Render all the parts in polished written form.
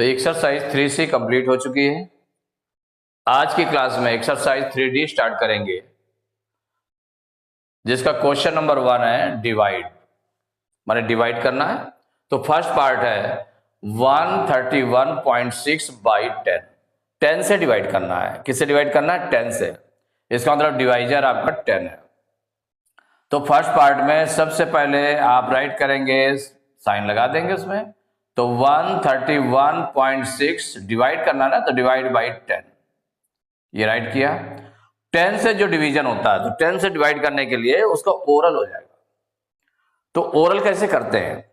तो exercise 3C complete हो चुकी है। आज की क्लास में एक्सरसाइज 3D स्टार्ट करेंगे, जिसका क्वेश्चन नंबर 1 है डिवाइड, माने डिवाइड करना है। तो फर्स्ट पार्ट है 131.6 बाई 10, 10 से डिवाइड करना है। किससे डिवाइड करना है? 10 से। इसका मतलब डिवाइजर आपका 10 है। तो फर्स्ट पार्ट में सबसे पहले आप राइट करेंगे, साइन लगा देंगे उसमें। तो 131.6 डिवाइड करना ना, तो डिवाइड बाई 10, ये राइट किया। 10 से जो डिवीजन होता है, तो 10 से डिवाइड करने के लिए उसका ओरल हो जाएगा। तो ओरल कैसे करते हैं?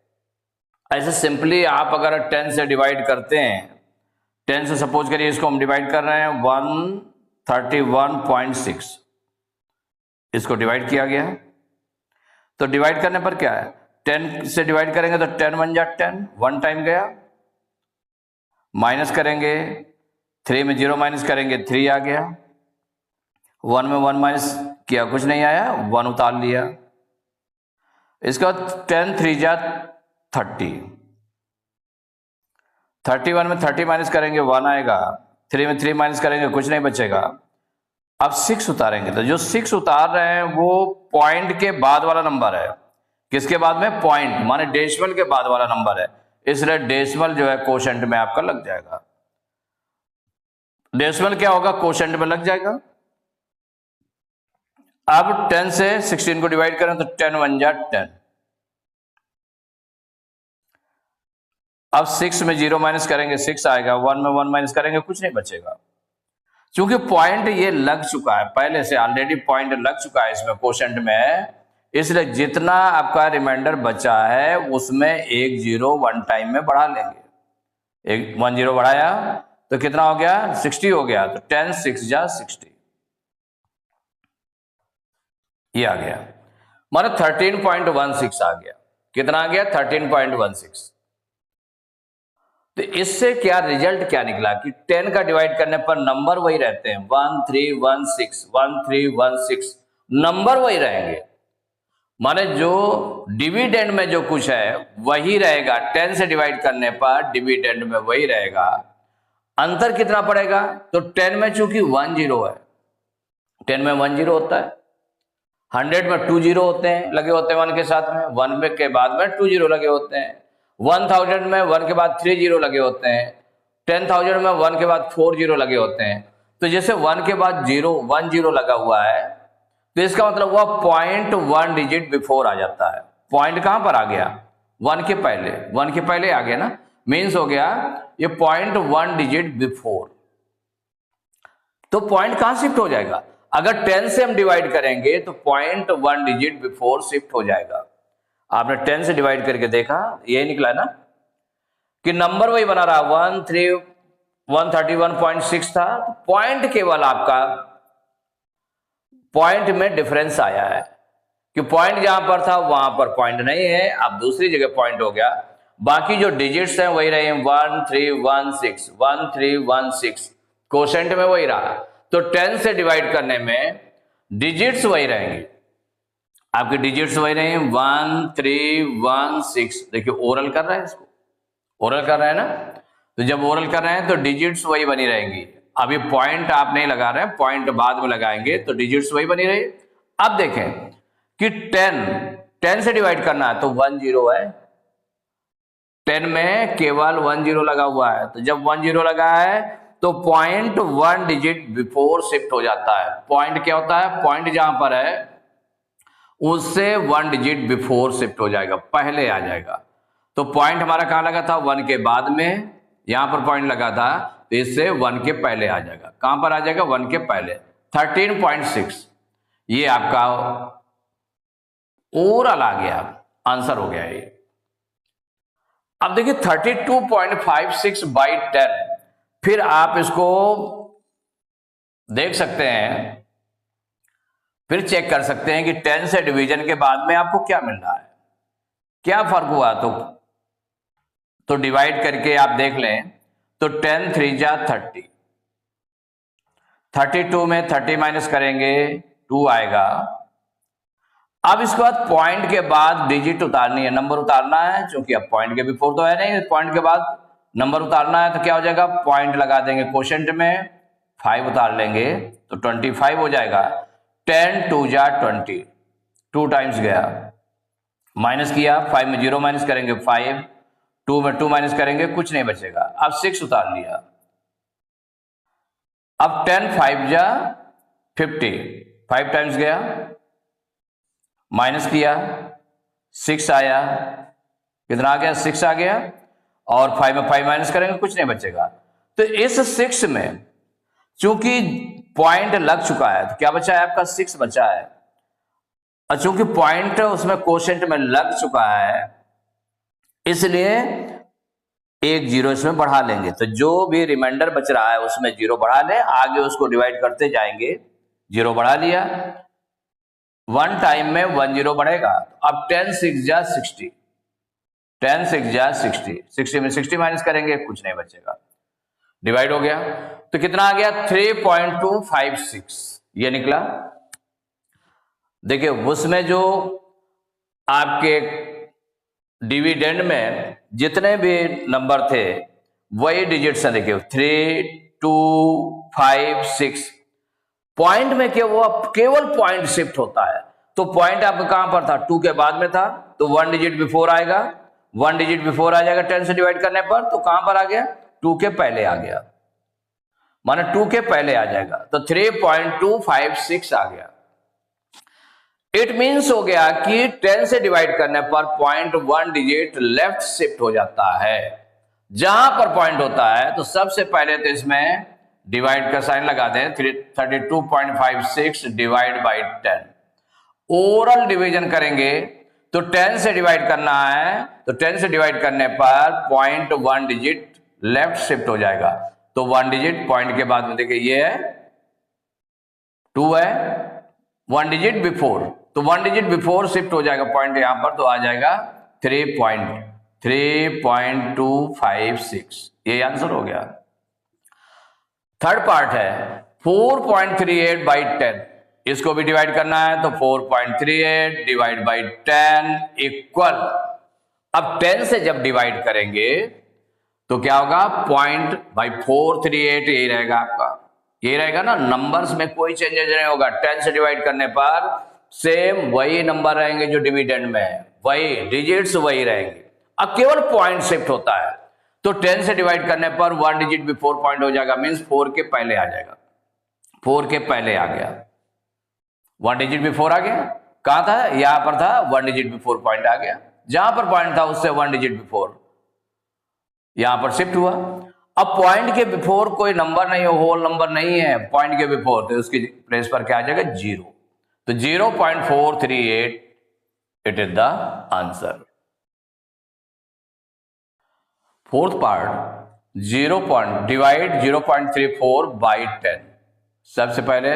ऐसे सिंपली आप अगर 10 से डिवाइड करते हैं, 10 से सपोज करिए इसको हम डिवाइड कर रहे हैं 131.6, इसको डिवाइड किया गया। तो डिवाइड करने पर क्या है, 10 से डिवाइड करेंगे तो 10 1 जा 10, 1 टाइम गया। माइनस करेंगे, 3 में 0 माइनस करेंगे 3 आ गया। 1 में 1 माइनस किया, कुछ नहीं आया, 1 उतार लिया। इसका 10 3 जा 30, 31 में 30 माइनस करेंगे 1 आएगा। 3 में 3 माइनस करेंगे, कुछ नहीं बचेगा। अब 6 उतारेंगे, तो जो 6 उतार रहे हैं वो पॉइंट के बाद वाला नंबर है। किसके बाद में? पॉइंट, माने डेसिमल के बाद वाला नंबर है, इसलिए डेसिमल जो है कोशेंट में आपका लग जाएगा। डेसिमल क्या होगा? कोशेंट में लग जाएगा। अब 10 से 16 को डिवाइड करें तो 10 1 जा 10। अब 6 में 0 माइनस करेंगे 6 आएगा। 1 में 1 माइनस करेंगे, कुछ नहीं बचेगा। क्योंकि पॉइंट ये लग चुका है, पहले से ऑलरेडी पॉइंट लग चुका है इसमें कोशेंट में, इसलिए जितना आपका रिमाइंडर बचा है उसमें एक 0 1 टाइम में बढ़ा लेंगे। एक 1 0 बढ़ाया तो कितना हो गया? 60 हो गया। तो 10 6 जा 60, ये आ गया, माने 13.16 आ गया। कितना आ गया? 13.16। तो इससे क्या रिजल्ट क्या निकला कि 10 का डिवाइड करने पर नंबर वही रहते हैं, 1316 नंबर वही रहेंगे। माने जो डिविडेंड में जो कुछ है वही रहेगा, 10 से डिवाइड करने पर डिविडेंड में वही रहेगा। अंतर कितना पड़ेगा? तो 10 में चूंकि 1 0 है, 10 में 1 0 होता है। 100 में 2 0 होते हैं, लगे होते हैं 1 के साथ में, 1 में के बाद में 2 0 लगे होते हैं। 1000 में 1 के बाद 3 0 लगे होते हैं। 10,000 में 1 के बाद 4 0 लगे होते हैं। तो जैसे 1 के बाद 1 0 लगा हुआ है, तो इसका मतलब हुआ पॉइंट 1 डिजिट बिफोर आ जाता है। पॉइंट कहां पर आ गया? 1 के पहले, 1 के पहले आ गया ना, मीन्स हो गया ये पॉइंट 1 डिजिट बिफोर। तो पॉइंट कहां शिफ्ट हो जाएगा? अगर 10 से हम डिवाइड करेंगे तो पॉइंट 1 डिजिट बिफोर शिफ्ट हो जाएगा। आपने 10 से डिवाइड करके देखा, यही निकला ना कि नंबर वही बना रहा, 131.6 था। पॉइंट केवल आपका पॉइंट में डिफरेंस आया है कि पॉइंट जहां पर था वहां पर पॉइंट नहीं है, अब दूसरी जगह पॉइंट हो गया। बाकी जो डिजिट्स हैं वही रहे, 1316 कोशेंट में वही रहा। तो 10 से डिवाइड करने में डिजिट्स वही रहेंगे, आपके डिजिट्स वही रहेंगे, 1316। देखिए ओरल कर रहे हैं, इसको ओरल कर रहे हैं ना, तो जब ओरल कर रहे हैं तो डिजिट्स वही बनी रहेंगी। अभी पॉइंट आप नहीं लगा रहे हैं, पॉइंट बाद में लगाएंगे, तो डिजिट्स वही बनी रही। अब देखें कि 10 से डिवाइड करना है तो 1 0 है, 10 में केवल 1 0 लगा हुआ है। तो जब 1 0 लगा है तो पॉइंट 1 डिजिट बिफोर शिफ्ट हो जाता है। पॉइंट क्या होता है? पॉइंट जहां पर है उससे 1 डिजिट बिफोर शिफ्ट हो जाएगा, पहले आ जाएगा। तो पॉइंट हमारा कहां लगा था? 1 के बाद में, यहां पर पॉइंट लगा था, तो इससे 1 के पहले आ जाएगा। कहां पर आ जाएगा? 1 के पहले। 13.6 ये आपका ओवरऑल आ गया, आंसर हो गया ये। अब देखिए 32.56 बाई 10, फिर आप इसको देख सकते हैं, फिर चेक कर सकते हैं कि 10 से डिवीजन के बाद में आपको क्या मिल रहा है, क्या फर्क हुआ। तो डिवाइड करके आप देख लें, तो 10 3 जा 30, 32 में 30 माइनस करेंगे 2 आएगा। अब इसके बाद पॉइंट के बाद डिजिट उतारनी है, नंबर उतारना है, क्योंकि अब पॉइंट के बिफोर तो है नहीं, पॉइंट के बाद नंबर उतारना है तो क्या हो जाएगा, पॉइंट लगा देंगे कोशेंट में, 5 उतार लेंगे तो 25 हो जाएगा। 10 2 जा 20, 2 टाइम्स गया, माइनस किया, 5 में 0 माइनस करेंगे 5, 2 में 2 माइनस करेंगे कुछ नहीं बचेगा। अब 6 उतार लिया, अब 10 5 जा 50, 5 टाइम्स गया, माइनस किया, 6 आया, कितना आ गया, 6 आ गया, और 5 में 5 माइनस करेंगे कुछ नहीं बचेगा। तो इस 6 में चूंकि पॉइंट लग चुका है तो क्या बचा है आपका, 6 बचा है, और चूंकि पॉइंट उसमें कोशेंट में लग चुका है इसलिए एक जीरो इसमें बढ़ा लेंगे। तो जो भी रिमाइंडर बच रहा है उसमें जीरो बढ़ा लें, आगे उसको डिवाइड करते जाएंगे, जीरो बढ़ा लिया, 1 टाइम में 1 जीरो बढ़ेगा। अब 10 6 जा 60, 10 6 जा 60, 60 में 60 माइनस करेंगे कुछ नहीं बचेगा, डिवाइड हो गया। तो कितना आ गया, 3.256 ये निकला। देखिए उसमें जो आपके डिविडेंड में जितने भी नंबर थे वही डिजिट्स हैं। देखिए 3 2 5 6, पॉइंट में क्या वो केवल पॉइंट शिफ्ट होता है। तो पॉइंट आपका कहां पर था, 2 के बाद में था, तो 1 डिजिट बिफोर आएगा, 1 डिजिट बिफोर आ जाएगा 10 से डिवाइड करने पर, तो कहां पर आ गया, 2 के पहले आ गया, माने 2 के पहले आ जाएगा, तो 3.256 आ गया। इट मीन्स हो गया कि 10 से डिवाइड करने पर पॉइंट 1 डिजिट लेफ्ट शिफ्ट हो जाता है। जहां पर पॉइंट होता है तो सबसे पहले तो इसमें डिवाइड का साइन लगा दें, 32.56 डिवाइड बाई 10। ओरल डिवीजन करेंगे तो 10 से डिवाइड करना है, तो 10 से डिवाइड करने पर पॉइंट 1 डिजिट लेफ्ट शिफ्ट हो जाएगा। तो 1 डिजिट पॉइंट के बाद में देखिए ये है 2 है, 1 डिजिट बिफोर, तो 1 डिजिट बिफोर शिफ्ट हो जाएगा पॉइंट यहां पर, तो आ जाएगा 3.256, ये आंसर हो गया। थर्ड पार्ट है 4.38 बाई 10, इसको भी डिवाइड करना है, तो 4.38 डिवाइड बाई 10 इक्वल, अब 10 से जब डिवाइड करेंगे तो क्या होगा, पॉइंट बाई 438 यही रहेगा आपका, ये रहेगा ना, नंबर्स में कोई चेंजेस नहीं होगा। 10 से डिवाइड करने पर सेम वही नंबर रहेंगे जो डिविडेंड में है, वही डिजिट्स वही रहेंगे, अब केवल पॉइंट शिफ्ट होता है। तो 10 से डिवाइड करने पर 1 डिजिट बिफोर पॉइंट हो जाएगा, मींस 4 के पहले आ जाएगा, 4 के पहले आ गया, 1 डिजिट बिफोर आ गया, कहां था, यहां पर था, 1 डिजिट बिफोर पॉइंट आ गया, जहां पर पॉइंट था उससे 1 डिजिट बिफोर यहां पर शिफ्ट हुआ। अब पॉइंट के बिफोर कोई नंबर नहीं हो, होल नंबर नहीं है पॉइंट के बिफोर, तो उसकी प्लेस पर क्या आ जाएगा, 0, तो 0.438 it is the answer. Fourth part 0.34 by 10, सबसे पहले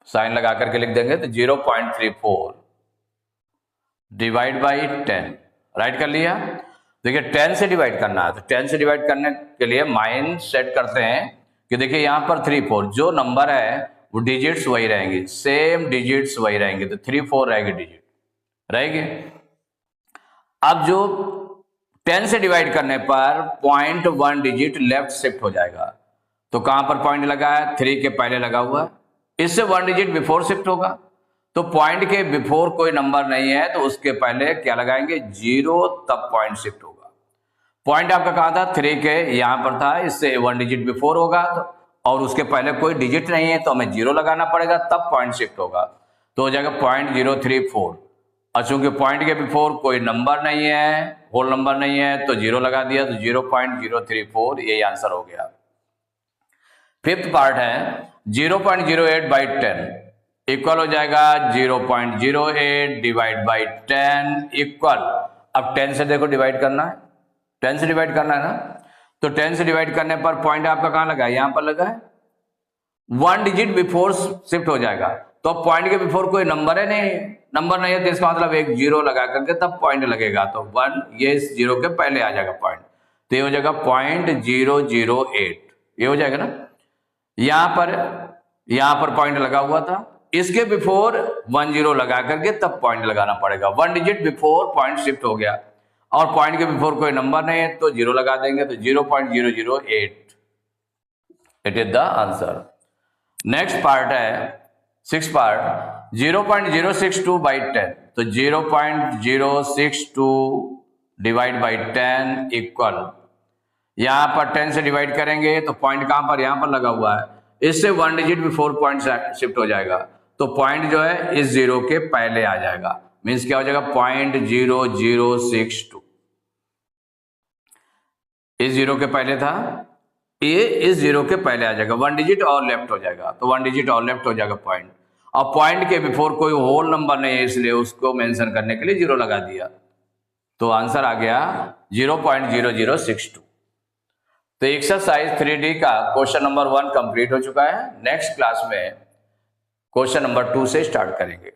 साइन लगा करके लिख देंगे, तो 0.34 डिवाइड बाई 10, राइट कर लिया। देखिए 10 से डिवाइड करना है, तो 10 से डिवाइड करने के लिए माइंड सेट करते हैं कि देखिए यहां पर 3 4 जो नंबर है वो डिजिट्स वही रहेंगे, सेम डिजिट्स वही रहेंगे, तो 3 4 रहेगी डिजिट रहेगी। अब जो 10 से डिवाइड करने पर पॉइंट 1 डिजिट लेफ्ट शिफ्ट हो जाएगा, तो कहां पर पॉइंट लगा है, 3 के पहले लगा हुआ है, इससे 1 डिजिट बिफोर शिफ्ट होगा, तो पॉइंट के बिफोर कोई नंबर नहीं है तो उसके पहले क्या लगाएंगे, 0, तब पॉइंट शिफ्ट होगा। पॉइंट आपका कहां था, 3 के यहां पर था, इससे 1 डिजिट बिफोर होगा, तो और उसके पहले कोई डिजिट नहीं है तो हमें 0 लगाना पड़ेगा, तब पॉइंट शिफ्ट होगा, तो हो जाएगा 0.034। और चूंकि पॉइंट के बिफोर कोई नंबर नहीं है, होल नंबर नहीं है, तो 0 लगा दिया, तो 0.034 यही आंसर हो गया। फिफ्थ पार्ट है 0.08 बाई 10 इक्वल हो जाएगा 0.08 डिवाइड बाई 10 इक्वल, अब 10 से देखो डिवाइड करना है, 10 से डिवाइड करना है ना, तो 10 से डिवाइड करने पर पॉइंट आपका कहां लगा है, यहां पर लगा है, 1 डिजिट बिफोर शिफ्ट हो जाएगा, तो पॉइंट के बिफोर कोई नंबर है नहीं, नंबर नहीं है तो इसका मतलब एक 0 लगा करके तब पॉइंट लगेगा, तो 1 ये 0 के पहले आ जाएगा पॉइंट, तो ये हो जाएगा 0.008, ये हो जाएगा ना। यहां पर पॉइंट लगा हुआ था, इसके बिफोर 1 0 लगा करके तब पॉइंट लगाना पड़ेगा, 1 डिजिट बिफोर पॉइंट शिफ्ट हो गया। और पॉइंट के बिफोर कोई नंबर नहीं है तो 0 लगा देंगे, तो 0.008 it is the answer. Next part है 6 पार्ट 0.062 बाई 10, तो 0.062 डिवाइड बाई 10 इक्वल, यहां पर 10 से डिवाइड करेंगे तो पॉइंट कहां पर, यहां पर लगा हुआ है, इससे 1 डिजिट बिफोर पॉइंट शिफ्ट हो जाएगा, तो पॉइंट जो है इस 0 के पहले आ जाएगा, मीन्स क्या हो जाएगा 0.0062, इस 0 के पहले था, ये इस 0 के पहले आ जाएगा, 1 डिजिट और लेफ्ट हो जाएगा, तो 1 डिजिट और लेफ्ट हो जाएगा पॉइंट, और पॉइंट के बिफोर कोई होल नंबर नहीं है इसलिए उसको मेंशन करने के लिए 0 लगा दिया, तो आंसर आ गया 0.0062। तो एक्सरसाइज 3D का क्वेश्चन नंबर 1 कंप्लीट हो चुका है। नेक्स्ट क्लास में क्वेश्चन नंबर 2 से स्टार्ट करेंगे।